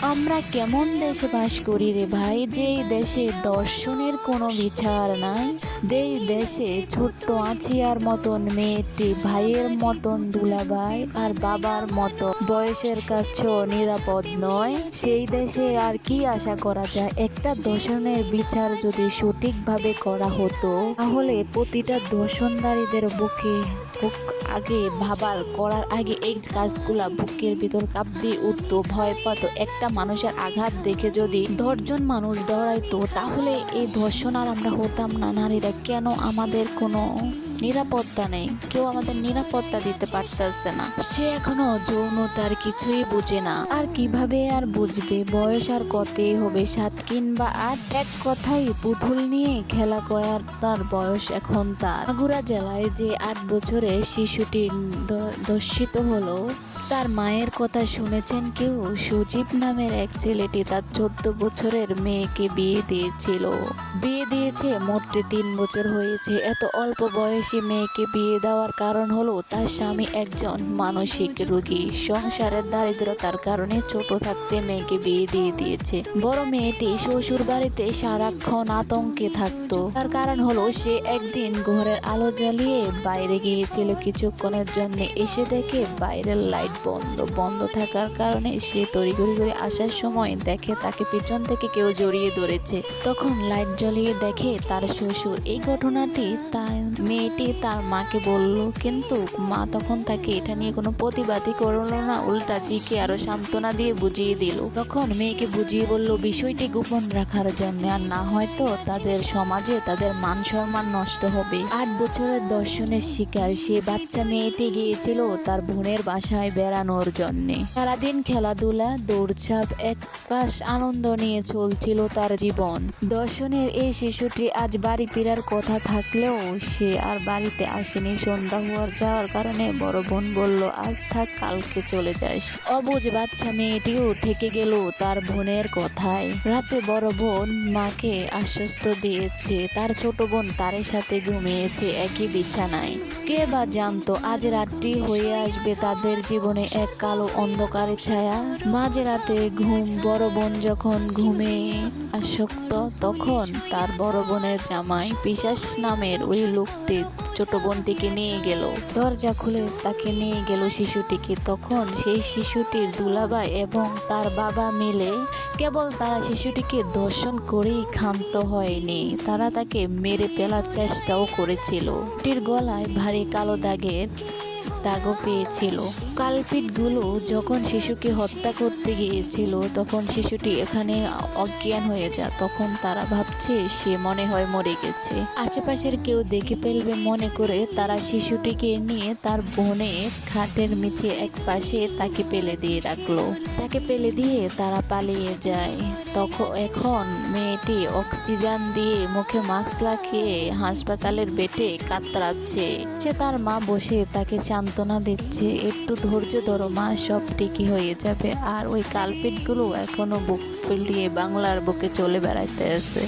আমরা কেমন দেশে বাস করি রে ভাই, যেই দেশে দর্শনের কোনো বিচার নাই, যেই দেশে ছোট্ট আছিয়ার মতন মেয়েটি ভাইয়ের মতন দুলাভাই আর বাবার মতো বয়সের কাছেও নিরাপদ নয়, সেই দেশে আর কি আশা করা যায়। একটা দর্শনের বিচার যদি সঠিকভাবে করা হতো তাহলে প্রতিটা দর্শনকারীদের বুক আগে ভাবার করার আগে এই কাজগুলা বুকের ভিতর কাঁপ দিয়ে উঠতো, ভয় পাতো। একটা মানুষের আঘাত দেখে যদি 10 জন মানুষ দৌড়াইতো তাহলে এই ধর্ষণ আর আমরা হতাম না। নারীরা কেন আমাদের কোনো নিরাপত্তা নেই, কেউ আমাদের নিরাপত্তা দিতে পারতেছে না। সে এখনো যৌনতার কিছুই বুঝে না, আর কিভাবে আর বুঝবে? বয়স আর কতই হবে, 7 কিংবা 8। এক কথাই পুতুল নিয়ে খেলা করার তার বয়স এখন। তার মাগুরা জেলায় যে 8 বছরের শিশুটি ধর্ষিত হলো, তার মায়ের কথা শুনেছেন কেউ? সুজীব নামের এক ছেলেটি তার 14 বছরের মেয়েকে বিয়ে দিয়েছে। মোট 3 বছর হয়েছে। এত অল্প বয়সী মেয়েকে বিয়ে দেওয়ার কারণ হলো তার স্বামী একজন মানসিক রোগী। সংসারের দারিদ্রতার কারণে ছোট থাকতে মেয়েকে বিয়ে দিয়ে দিয়েছে। বড় মেয়েটি শ্বশুর বাড়িতে সারাক্ষণ আতঙ্কে থাকতো। তার কারণ হলো সে একদিন ঘরের আলো জ্বালিয়ে বাইরে গিয়েছিল কিছুক্ষণের জন্য, এসে দেখে বাইরের লাইট বন্ধ থাকার কারণে সে তড়িঘড়ি করে আসার সময় দেখে তাকে পিছন থেকে কেউ জড়িয়ে ধরেছে। তখন লাইট জ্বলিয়ে দেখে তার শ্বশুর। এই ঘটনাটি মেয়েটি তার মাকে বলল, কিন্তু মা তখন তাকে এটা নিয়ে কোনো প্রতিবাদই করলো না, উল্টা জিকে আরো সান্ত্বনা দিয়ে বুঝিয়ে দিল। তখন মেয়েকে বুঝিয়ে বলল বিষয়টি গোপন রাখার জন্য, আর না হয়তো তাদের সমাজে তাদের মান সম্মান নষ্ট হবে। 8 বছরের দর্শনের শিকার সে বাচ্চা মেয়েটি গিয়েছিল তার বোনের বাসায় বেড়ানোর জন্যে। সারাদিন খেলাধুলা, দৌড়ঝাঁপ, এক ক্লাস আনন্দ নিয়ে চলছিল তার জীবন। দর্শনের এই শিশুটি আজ বাড়ি ফেরার কথা থাকলেও সে আর বাড়িতে আসেনি। সন্ধ্যা যাওয়ার কারণে বড় বোন বলল, আজ থাক, কালকে চলে যাস। অবুঝ বাচ্চা মেয়েটিও থেকে গেল তার বোনের কথায়। রাতে বড় বোন মাকে আশ্বস্ত দিয়েছে তার ছোট বোন তারের সাথে ঘুমিয়েছে একই বিছানায়। কে বা জানতো আজ রাতটি হয়ে আসবে তাদের জীবনে এক কালো অন্ধকারের ছায়া। মাঝরাতে ঘুম। বড় বোন যখন ঘুমে আসক্ত, তখন তার বড় বোনের জামাই পিশাচ নামের ওই লোকটি ছোট বোনটিকে নিয়ে গেল। দরজা খুলে তাকে নিয়ে গেল শিশুটিকে। তখন সেই শিশুটির দুলাভাই এবং তার বাবা মিলে কেবল তারা শিশুটিকে ধর্ষণ করেই ক্ষান্ত হয়নি, তারা তাকে মেরে ফেলার চেষ্টাও করেছিল। টির গলায় ভারী কালো দাগও পেয়েছিল। কালপিটগুলো যখন শিশুকে হত্যা করতে গিয়েছিল তখন শিশুটি এখানে অজ্ঞান হয়ে যায়। তখন তারা ভাবছে সে মনে হয় মরে গেছে। আশেপাশের কেউ দেখে ফেলবে মনে করে তারা শিশুটিকে নিয়ে তার বোনের খাটের নিচে এক পাশে তাকে ফেলে দিয়ে রাখলো। তাকে ফেলে দিয়ে তারা পালিয়ে যায়। এখন মেয়েটি অক্সিজেন দিয়ে মুখে মাস্ক লাগিয়ে হাসপাতালের বেডে কাতরাচ্ছে। সে তার মা বসে তাকে সান্ত্বনা দিচ্ছে, একটু ধৈর্য ধরো মা, সব ঠিকই হয়ে যাবে। আর ওই কালপিটগুলো এখনো বুক ফুলিয়ে বাংলার বুকে চলে বেড়াইতে আছে।